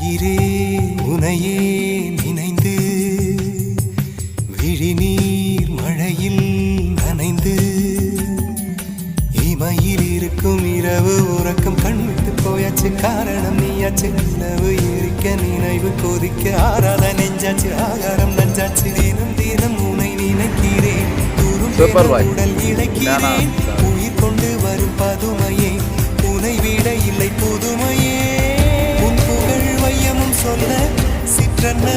உயிரே உனையே நினைந்து விழிநீர் மழையில் நனைந்து இமையில் இருக்கும் இரவு உறக்கம் கண்விட்டு போயாச்சு. காரணம் நீயாச்சு. நிலவு எரிக்க நினைவு கொதிக்க ஆறாத நெஞ்சாச்சு. ஆகாரம் நஞ்சாச்சு. தினம் தினம் உனை நினைக்கிறேன். உடல் இழைக்கிறேன். உயிர் கொண்டு வரும் பதுமையே உனை விட இல்லை புதுமையே. உன் புகழ் வையமும் சொல்ல சிற்றன்ன